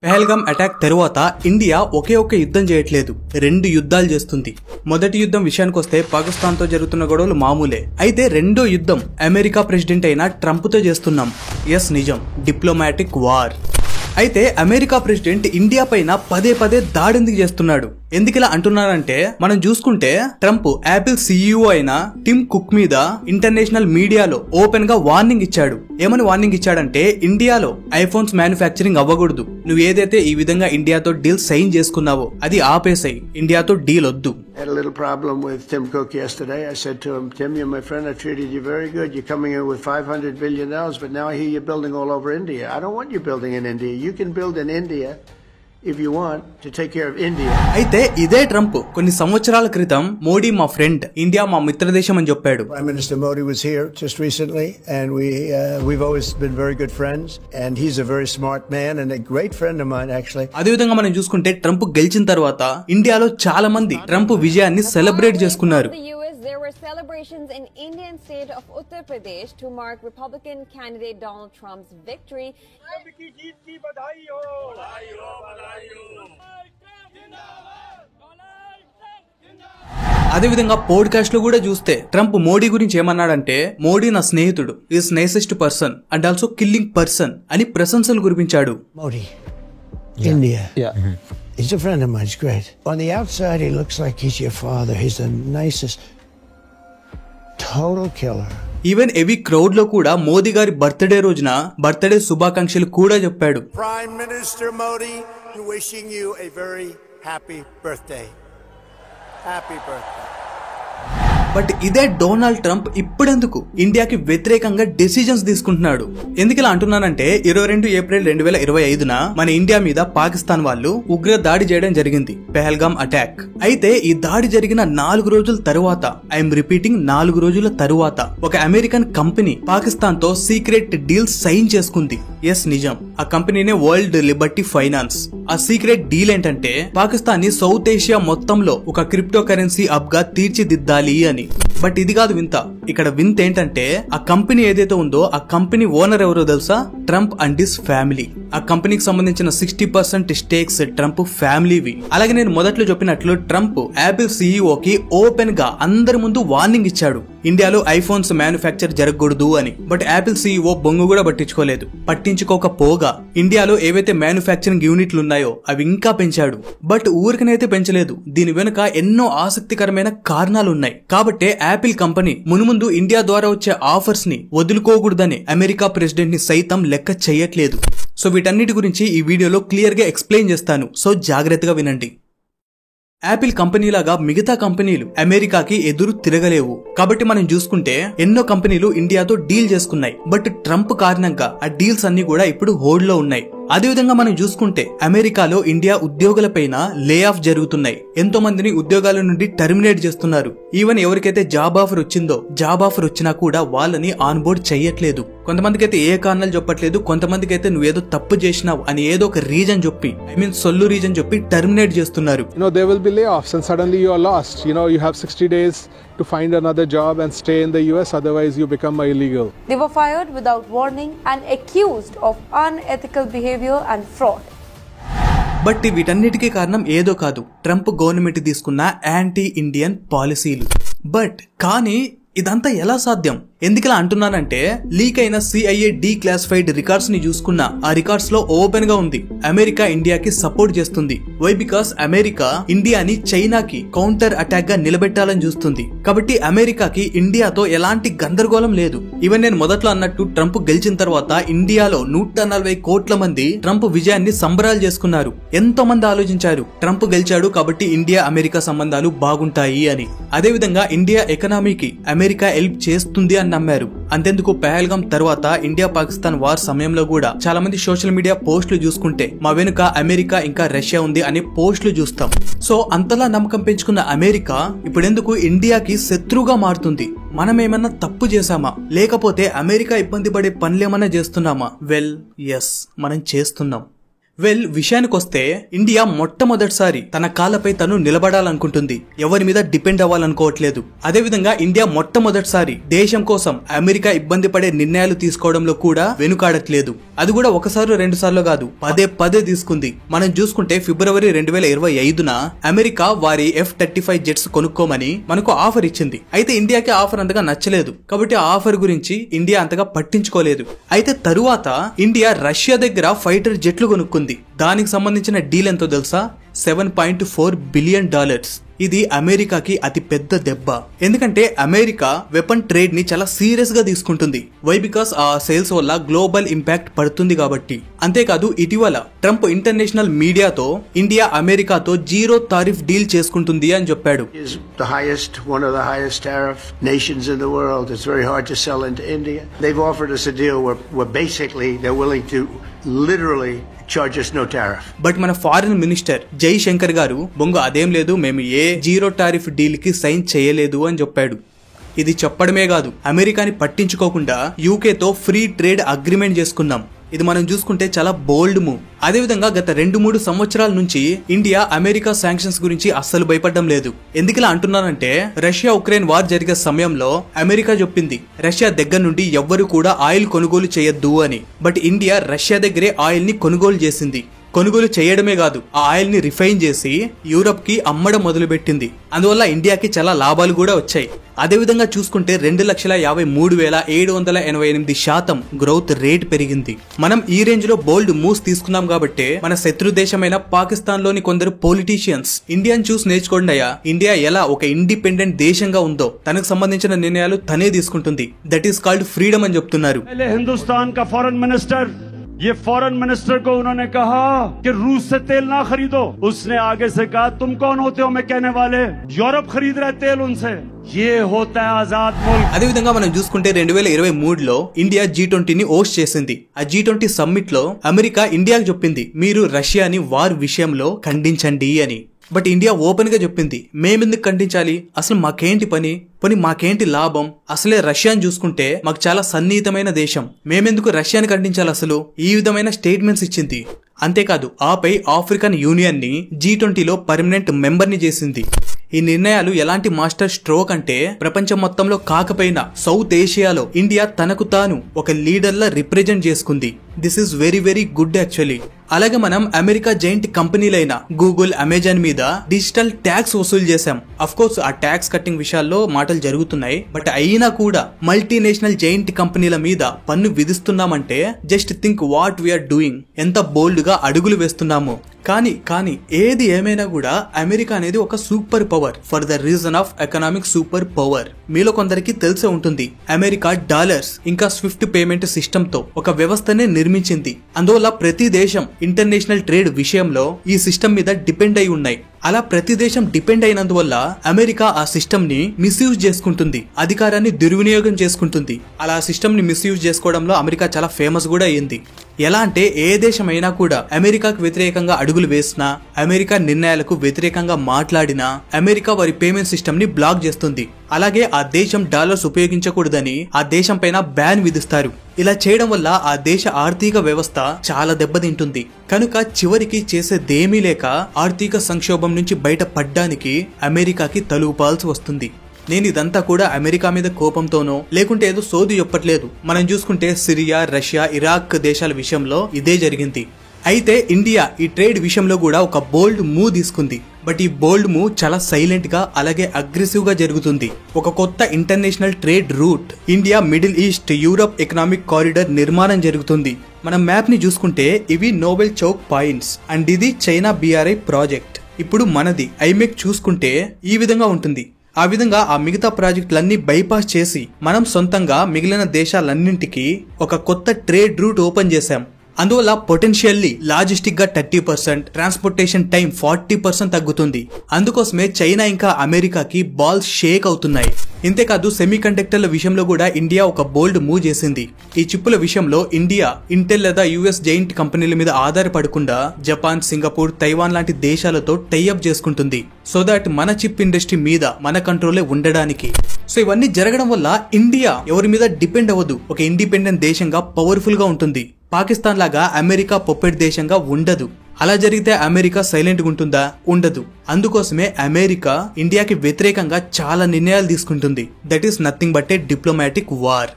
Pahalgam attack తరువాత India ఒకే ఒక్క యుద్ధం చేయట్లేదు, 2 యుద్ధాలు చేస్తుంది. మొదటి యుద్ధం విషయానికి వస్తే పాకిస్తాన్ తో జరుగుతున్న గొడవలు మామూలే. అయితే రెండో యుద్ధం అమెరికా ప్రెసిడెంట్ అయిన ట్రంప్ తో చేస్తున్నాం. ఎస్ నిజం, డిప్లొమాటిక్ వార్. అయితే అమెరికా ప్రెసిడెంట్ ఇండియా పైన పదే దాడెందుకు చేస్తున్నాడు? ఎందుకిలా అంటున్నారంటే మనం చూసుకుంటే ట్రంప్ యాపిల్ CEO అయిన టిమ్ కుక్ మీద ఇంటర్నేషనల్ మీడియాలో ఓపెన్ గా వార్నింగ్ ఇచ్చాడు. ఏమని వార్నింగ్ ఇచ్చాడంటే ఇండియాలో ఐఫోన్స్ మ్యానుఫ్యాక్చరింగ్ అవ్వకూడదు, నువ్వు ఏదైతే ఈ విధంగా ఇండియాతో డీల్ సైన్ చేసుకున్నావో అది ఆపేసాయి, ఇండియాతో డీల్ వద్దు. I had a little problem with Tim Cook yesterday. I said to him, Tim, you're my friend, I treated you very good. You're coming in with $500 billion, but now I hear you're building all over India. I don't want you building in India. You can build in India if you want to take care of India. అయితే ఇదే Trump కొన్ని సంవత్సరాల క్రితం మోడీ మా friend, India మా మిత్రదేశం అని చెప్పాడు. Prime Minister Modi was here just recently and we've always been very good friends and he's a very smart man and a great friend of mine actually. అదే విధంగా మనం చూసుకుంటే ట్రంప్ గెలిచిన తర్వాత ఇండియాలో చాలా మంది ట్రంప్ విజయాన్ని సెలబ్రేట్ చేసుకున్నారు. There were celebrations in Indian state of Uttar Pradesh to mark Republican candidate Donald Trump's victory. అదే విధంగా పోడ్కాస్ట్ లో కూడా చూస్తే ట్రంప్ మోడీ గురించి ఏమన్నాడంటే, మోడీ నా స్నేహితుడు, is nicest person and also killing person అని ప్రశంసలు కురిపించాడు. Modi, India. He's a friend of mine, he's great. On the outside he looks like he's your father. He's the nicest, total killer. Even heavy crowd లో కూడా మోదీ గారి birthday రోజున birthday శుభాకాంక్షలు కూడా చెప్పాడు. Prime Minister Modi, wishing you a very happy birthday. Happy birthday. But ఇదే Donald Trump ఇప్పుడెందుకు ఇండియాకి వ్యతిరేకంగా డెసిజన్స్ తీసుకుంటున్నాడు? ఎందుకు ఇలా అంటున్నానంటే 22 ఏప్రిల్ 2025న మన ఇండియా మీద పాకిస్తాన్ వాళ్ళు ఉగ్ర దాడి చేయడం జరిగింది, పెహల్గాం అటాక్. అయితే ఈ దాడి జరిగిన 4 రోజుల తరువాత, ఐఎమ్ రిపీటింగ్ 4 రోజుల తరువాత ఒక అమెరికన్ కంపెనీ పాకిస్తాన్ తో సీక్రెట్ డీల్ సైన్ చేసుకుంది. ఎస్ నిజం, ఆ కంపెనీనే వరల్డ్ లిబర్టీ ఫైనాన్స్. ఆ సీక్రెట్ డీల్ ఏంటంటే పాకిస్తాన్ ని సౌత్ ఏషియా మొత్తంలో ఒక క్రిప్టో కరెన్సీ హబ్ గా తీర్చిదిద్దాలి అని. బట్ ఇది కాదు వింత. ఇక్కడ వింత ఏంటంటే ఆ కంపెనీ ఏదైతే ఉందో ఆ కంపెనీ ఓనర్ ఎవరో తెలుసా? Trump and his family. ఆ కంపెనీకి సంబంధించిన 60% స్టేక్స్ ట్రంప్ ఫ్యామిలీవి. అలాగే నేను మొదట్లో చెప్పినట్లు ట్రంప్ యాపిల్ CEO కి ఓపెన్ గా అందరి ముందు వార్నింగ్ ఇచ్చాడు, ఇండియాలో ఐఫోన్స్ మ్యానుఫ్యాక్చర్ జరగకూడదు అని. బట్ యాపిల్ CEO బొంగు కూడా పట్టించుకోలేదు. పట్టించుకోకపోగా ఇండియాలో ఏవైతే మ్యానుఫ్యాక్చరింగ్ యూనిట్లు ఉన్నాయో అవి ఇంకా పెంచాడు. బట్ ఊరికనైతే పెంచలేదు, దీని వెనుక ఎన్నో ఆసక్తికరమైన కారణాలు ఉన్నాయి. కాబట్టి యాపిల్ కంపెనీ మునుముందు ఇండియా ద్వారా వచ్చే ఆఫర్స్ ని వదులుకోకూడదని అమెరికా ప్రెసిడెంట్ ని సైతం లెక్క చేయట్లేదు. సో వీటన్నిటి గురించి ఈ వీడియోలో క్లియర్ గా ఎక్స్ప్లెయిన్ చేస్తాను, సో జాగ్రత్తగా వినండి. యాపిల్ కంపెనీ లాగా మిగతా కంపెనీలు అమెరికాకి ఎదురు తిరగలేవు. కాబట్టి మనం చూసుకుంటే ఎన్నో కంపెనీలు ఇండియాతో డీల్ చేసుకున్నాయి. బట్ ట్రంప్ కారణంగా ఆ డీల్స్ అన్ని కూడా ఇప్పుడు హోల్డ్ లో ఉన్నాయి. అదేవిధంగా మనం చూసుకుంటే అమెరికాలో ఇండియా ఉద్యోగులపైన లే ఆఫ్ జరుగుతున్నాయి. ఎంతో మందిని ఉద్యోగాల నుండి టర్మినేట్ చేస్తున్నారు. ఈవెన్ ఎవరికైతే జాబ్ ఆఫర్ వచ్చిందో, జాబ్ ఆఫర్ వచ్చినా కూడా వాళ్ళని ఆన్ బోర్డ్ చెయ్యట్లేదు. కొంతమందికి అయితే ఏ కారణాలు చెప్పట్లేదు, కొంతమందికి అయితే నువ్వేదో తప్పు చేసినావు అని ఏదో ఒక రీజన్ చెప్పి, సొల్లు రీజన్ చెప్పి టర్మినేట్ చేస్తున్నారు. There will be layoffs and suddenly you are lost. You have 60 days to find another job and stay in the US, otherwise you become illegal. They were fired without warning and accused of unethical behavior and fraud. But వీటన్నిటికీ కారణం ఏదో కాదు, Trump government తీసుకున్న anti Indian పాలసీలు. But కానీ ఇదంతా ఎలా సాధ్యం? ఎందుకలా అంటున్నానంటే లీక్ అయిన CIA డీక్లాసిఫైడ్ రికార్డ్స్ ని చూసుకున్న ఆ రికార్డ్స్ లో ఓపెన్ గా ఉంది అమెరికా ఇండియాకి సపోర్ట్ చేస్తుంది. వై? బికాస్ అమెరికా ఇండియాని చైనాకి కౌంటర్ అటాక్ గా నిలబెట్టాలని చూస్తుంది. కాబట్టి అమెరికాకి ఇండియాతో ఎలాంటి గందరగోళం లేదు. ఈవెన్ నేను మొదట్లో అన్నట్టు ట్రంప్ గెలిచిన తర్వాత ఇండియాలో 140 కోట్ల మంది ట్రంప్ విజయాన్ని సంబరాలు చేసుకున్నారు. ఎంతో మంది ఆలోచించారు ట్రంప్ గెలిచాడు కాబట్టి ఇండియా అమెరికా సంబంధాలు బాగుంటాయి అని. అదే విధంగా ఇండియా ఎకనామీకి అమెరికా హెల్ప్ చేస్తుంది అని నమ్మారు. అంతెందుకు పెహల్గాం తర్వాత ఇండియా పాకిస్తాన్ వార్ సమయంలో కూడా చాలా మంది సోషల్ మీడియా పోస్టులు చూసుకుంటే మా వెనుక అమెరికా ఇంకా రష్యా ఉంది అనే పోస్టులు చూస్తాం. సో అంతలా నమ్మకం పెంచుకున్న అమెరికా ఇప్పుడెందుకు ఇండియాకి శత్రువుగా మారుతుంది? మనం ఏమన్నా తప్పు చేశామా, లేకపోతే అమెరికా ఇబ్బంది పడే పనులేమన్నా చేస్తున్నామా? వెల్ ఎస్, మనం చేస్తున్నాం. విషయానికొస్తే ఇండియా మొట్టమొదటిసారి తన కాళ్ళపై తను నిలబడాలనుకుంటుంది, ఎవరి మీద డిపెండ్ అవ్వాలనుకోవట్లేదు. అదేవిధంగా ఇండియా మొట్టమొదటిసారి దేశం కోసం అమెరికా ఇబ్బంది పడే నిర్ణయాలు తీసుకోవడంలో కూడా వెనుకాడట్లేదు. అది కూడా ఒకసారి 2 సార్లు కాదు, పదే తీసుకుంది. మనం చూసుకుంటే ఫిబ్రవరి 2025న అమెరికా వారి F-35 జెట్స్ కొనుక్కోమని మనకు ఆఫర్ ఇచ్చింది. అయితే ఇండియాకి ఆఫర్ అంతగా నచ్చలేదు కాబట్టి ఆ ఆఫర్ గురించి ఇండియా అంతగా పట్టించుకోలేదు. అయితే తరువాత ఇండియా రష్యా దగ్గర ఫైటర్ జెట్లు కొనుక్కుంది. దానికి సంబంధించిన డీల్ ఎంతో తెలుసా? $7.4 బిలియన్. ఇది అమెరికాకి అతి పెద్ద దెబ్బ. ఎందుకంటే అమెరికా వెపన్ ట్రేడ్ ని చాలా సీరియస్ గా తీసుకుంటుంది. వై? బికాస్ ఆ సేల్స్ వల్ల గ్లోబల్ ఇంపాక్ట్ పడుతుంది కాబట్టి. అంతేకాదు ఇటీవల ట్రంప్ ఇంటర్నేషనల్ మీడియాతో ఇండియా అమెరికాతో 0 టారిఫ్ డీల్ చేసుకుంటుంది అని చెప్పాడు. One of the highest tariff nations in the world. It's very hard to sell into India. They've offered us a deal where basically they're willing to literally charge us no tariff. But మన foreign minister Jaishankar గారు బొంగు అదేం లేదు, మేము ఏ 0 tariff deal కి sign చేయలేదు అని చెప్పాడు. ఇది చెప్పడమే కాదు, అమెరికాని పట్టించుకోకుండా యూకేతో ఫ్రీ ట్రేడ్ అగ్రిమెంట్ చేసుకున్నాం. ఇది మనం చూసుకుంటే చాలా బోల్డ్ మూవ్. అదేవిధంగా గత 2-3 సంవత్సరాల నుంచి ఇండియా అమెరికా శాంక్షన్స్ గురించి అస్సలు భయపడడం లేదు. ఎందుకులా అంటున్నానంటే రష్యా ఉక్రెయిన్ వార్ జరిగే సమయంలో అమెరికా చెప్పింది రష్యా దగ్గర నుండి ఎవ్వరు కూడా ఆయిల్ కొనుగోలు చేయొద్దు అని. బట్ ఇండియా రష్యా దగ్గరే ఆయిల్ ని కొనుగోలు చేసింది. కొనుగోలు చేయడమే కాదు, ఆ ఆయిల్ ని రిఫైన్ చేసి యూరప్ కి అమ్మడం మొదలుపెట్టింది. అందువల్ల ఇండియాకి చాలా లాభాలు కూడా వచ్చాయి. అదేవిధంగా చూసుకుంటే 2,53,788% గ్రోత్ రేట్ పెరిగింది. మనం ఈ రేంజ్ లో బోల్డ్ మూవ్స్ తీసుకున్నాం కాబట్టి మన శత్రు దేశమైన పాకిస్తాన్ లోని కొందరు పొలిటీషియన్స్ ఇండియాని చూసి నేర్చుకోండి అయ్యా, ఇండియా ఎలా ఒక ఇండిపెండెంట్ దేశంగా ఉందో తనకు సంబంధించిన నిర్ణయాలు తనే తీసుకుంటుంది. దట్ ఈస్ కాల్డ్ ఫ్రీడమ్ అని చెప్తున్నారు. హిందుస్థాన్ కా ఫారెన్ మినిస్టర్ ये फॉरेन मिनिस्टर को उन्होंने कहा कि रूस से तेल ना खरीदो. उसने आगे से कहा तुम कौन होते हो मैं कहने वाले, यूरोप खरीद रहे तेल उनसे. ये होता है आजाद मुल्क. అదే విధంగా మనం చూసుకుంటే 2023లో ఇండియా G20ని హోస్ట్ చేసింది. ఆ G20 సమ్మిట్ లో అమెరికా ఇండియాకి చెప్పింది మీరు రష్యాని వార్ విషయంలో ఖండించండి అని. బట్ ఇండియా ఓపెన్ గా చెప్పింది మేమెందుకు ఖండించాలి, అసలు మాకేంటి పని, మాకేంటి లాభం, అసలే రష్యాని చూసుకుంటే మాకు చాలా సన్నిహితమైన దేశం, మేమెందుకు రష్యాని ఖండించాలి అసలు, ఈ విధమైన స్టేట్మెంట్స్ ఇచ్చింది. అంతేకాదు ఆపై ఆఫ్రికన్ యూనియన్ ని G20లో పర్మనెంట్ మెంబర్ ని చేసింది. ఈ నిర్ణయాలు ఎలాంటి మాస్టర్ స్ట్రోక్ అంటే ప్రపంచం మొత్తంలో కాకపోయినా సౌత్ ఏషియాలో ఇండియా తనకు తాను ఒక లీడర్లా రిప్రజెంట్ చేసుకుంది. This is very very good actually. అలాగే మనం అమెరికా జైంట్ కంపెనీలైన గూగుల్, అమెజాన్ మీద డిజిటల్ ట్యాక్స్ వసూలు చేశాం. అఫ్ కోర్స్ ఆ ట్యాక్స్ కట్టింగ్ విషయాల్లో మాటలు జరుగుతున్నాయి. బట్ అయినా కూడా మల్టీనేషనల్ జైంట్ కంపెనీల మీద పన్ను విధిస్తున్నామంటే just think what we are doing, ఎంత బోల్డ్ గా అడుగులు వేస్తున్నాము. కానీ ఏది ఏమైనా కూడా అమెరికా అనేది ఒక super power for the reason of economic super power. మీలో కొందరికి తెలిసే ఉంటుంది, అమెరికా డాలర్స్ ఇంకా స్విఫ్ట్ పేమెంట్ సిస్టమ్ తో ఒక వ్యవస్థనే నిర్మించింది. అందువల్ల ప్రతి దేశం ఇంటర్నేషనల్ ట్రేడ్ విషయంలో ఈ సిస్టమ్ మీద డిపెండ్ అయి ఉన్నాయి. అలా ప్రతి దేశం డిపెండ్ అయినందువల్ల అమెరికా ఆ సిస్టమ్ ని మిస్యూజ్ చేసుకుంటుంది, అధికారాన్ని దుర్వినియోగం చేసుకుంటుంది. అలా ఆ సిస్టమ్ ని మిస్యూజ్ చేసుకోవడంలో అమెరికా చాలా ఫేమస్ కూడా అయ్యింది. ఎలా అంటే ఏ దేశం అయినా కూడా అమెరికాకు వ్యతిరేకంగా అడుగులు వేసినా, అమెరికా నిర్ణయాలకు వ్యతిరేకంగా మాట్లాడినా అమెరికా వారి పేమెంట్ సిస్టమ్ ని బ్లాక్ చేస్తుంది. అలాగే ఆ దేశం డాలర్స్ ఉపయోగించకూడదని ఆ దేశం పైన బ్యాన్ విధిస్తారు. ఇలా చేయడం వల్ల ఆ దేశ ఆర్థిక వ్యవస్థ చాలా దెబ్బతింటుంది. కనుక చివరికి చేసేదేమీ లేక ఆర్థిక సంక్షోభం నుంచి బయటపడ్డానికి అమెరికాకి తలూపాల్సి వస్తుంది. నేను ఇదంతా కూడా అమెరికా మీద కోపంతోనో లేకుంటే ఏదో సోది చెప్పట్లేదు. మనం చూసుకుంటే సిరియా, రష్యా, ఇరాక్ దేశాల విషయంలో ఇదే జరిగింది. అయితే ఇండియా ఈ ట్రేడ్ విషయంలో కూడా ఒక బోల్డ్ మూవ్ తీసుకుంది. బట్ ఈ బోల్డ్ మూవ్ చాలా సైలెంట్ గా అలాగే అగ్రెసివ్ గా జరుగుతుంది. ఒక కొత్త international trade route India Middle East Europe economic corridor నిర్మాణం జరుగుతుంది. మనం మ్యాప్ ని చూసుకుంటే ఇవి నోబెల్ చౌక్ పాయింట్స్ అండ్ ఇది చైనా BRI ప్రాజెక్ట్. ఇప్పుడు మనది ఐమెక్ చూసుకుంటే ఈ విధంగా ఉంటుంది. ఆ విధంగా ఆ మిగతా ప్రాజెక్టులన్నీ బైపాస్ చేసి మనం సొంతంగా మిగిలిన దేశాలన్నింటికి ఒక కొత్త ట్రేడ్ రూట్ ఓపెన్ చేశాం. అందువల్ల పొటెన్షియల్లీ లాజిస్టిక్ గా 30%, ట్రాన్స్పోర్టేషన్ టైం 40% తగ్గుతుంది. అందుకోసమే చైనా ఇంకా అమెరికాకి బాల్స్ షేక్ అవుతున్నాయి. ఇంతేకాదు సెమీ కండక్టర్ల విషయంలో కూడా ఇండియా ఒక బోల్డ్ మూవ్ చేసింది. ఈ చిప్పుల విషయంలో ఇండియా ఇంటెల్ లేదా యుఎస్ జైంట్ కంపెనీల మీద ఆధారపడకుండా జపాన్, సింగపూర్, తైవాన్ లాంటి దేశాలతో టైఅప్ చేసుకుంటుంది. సో దాట్ మన చిప్ ఇండస్ట్రీ మీద మన కంట్రోలే ఉండడానికి. సో ఇవన్నీ జరగడం వల్ల ఇండియా ఎవరి మీద డిపెండ్ అవ్వదు. ఒక ఇండిపెండెంట్ దేశంగా పవర్ఫుల్ గా ఉంటుంది. పాకిస్తాన్ లాగా అమెరికా పొప్పెట్ దేశంగా ఉండదు. అలా జరిగితే అమెరికా సైలెంట్ గా ఉంటుందా? ఉండదు. అందుకోసమే అమెరికా ఇండియాకి వ్యతిరేకంగా చాలా నిర్ణయాలు తీసుకుంటుంది. That is nothing but A diplomatic war.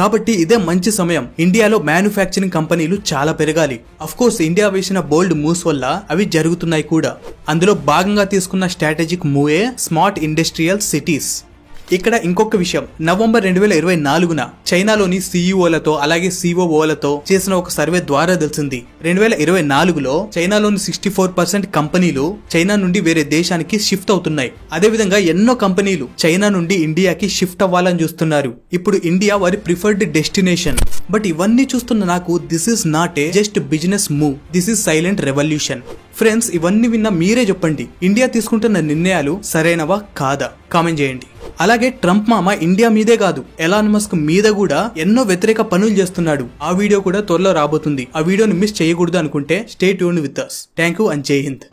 కాబట్టి ఇదే మంచి సమయం. ఇండియాలో మ్యానుఫ్యాక్చరింగ్ కంపెనీలు చాలా పెరగాలి. అఫ్ కోర్స్ ఇండియా వేసిన బోల్డ్ మూవ్స్ వల్ల అవి జరుగుతున్నాయి కూడా. అందులో భాగంగా తీసుకున్న స్ట్రాటజిక్ మూవే స్మార్ట్ ఇండస్ట్రియల్ సిటీస్. ఇక్కడ ఇంకొక విషయం, నవంబర్ 2024 చైనాలోని సీఈఓలతో అలాగే సిఓఓలతో చేసిన ఒక సర్వే ద్వారా తెలిసింది. 2024లో చైనాలోని 64% కంపెనీలు చైనా నుండి వేరే దేశానికి షిఫ్ట్ అవుతున్నాయి. అదేవిధంగా ఎన్నో కంపెనీలు చైనా నుండి ఇండియాకి షిఫ్ట్ అవ్వాలని చూస్తున్నారు. ఇప్పుడు ఇండియా వారి ప్రిఫర్డ్ డెస్టినేషన్. బట్ ఇవన్నీ చూస్తున్న నాకు this is not a just business move, this is silent revolution. Friends, ఇవన్నీ విన్నా మీరే చెప్పండి, ఇండియా తీసుకుంటున్న నిర్ణయాలు సరైనవా కాదా? కామెంట్ చేయండి. అలాగే ట్రంప్ మామ ఇండియా మీదే కాదు, ఎలాన్ మస్క్ మీద కూడా ఎన్నో వ్యతిరేక పనులు చేస్తున్నాడు. ఆ వీడియో కూడా త్వరలో రాబోతుంది. ఆ వీడియోని మిస్ చేయకూడదు అనుకుంటే stay tuned with us. Thank you and జై హింద్.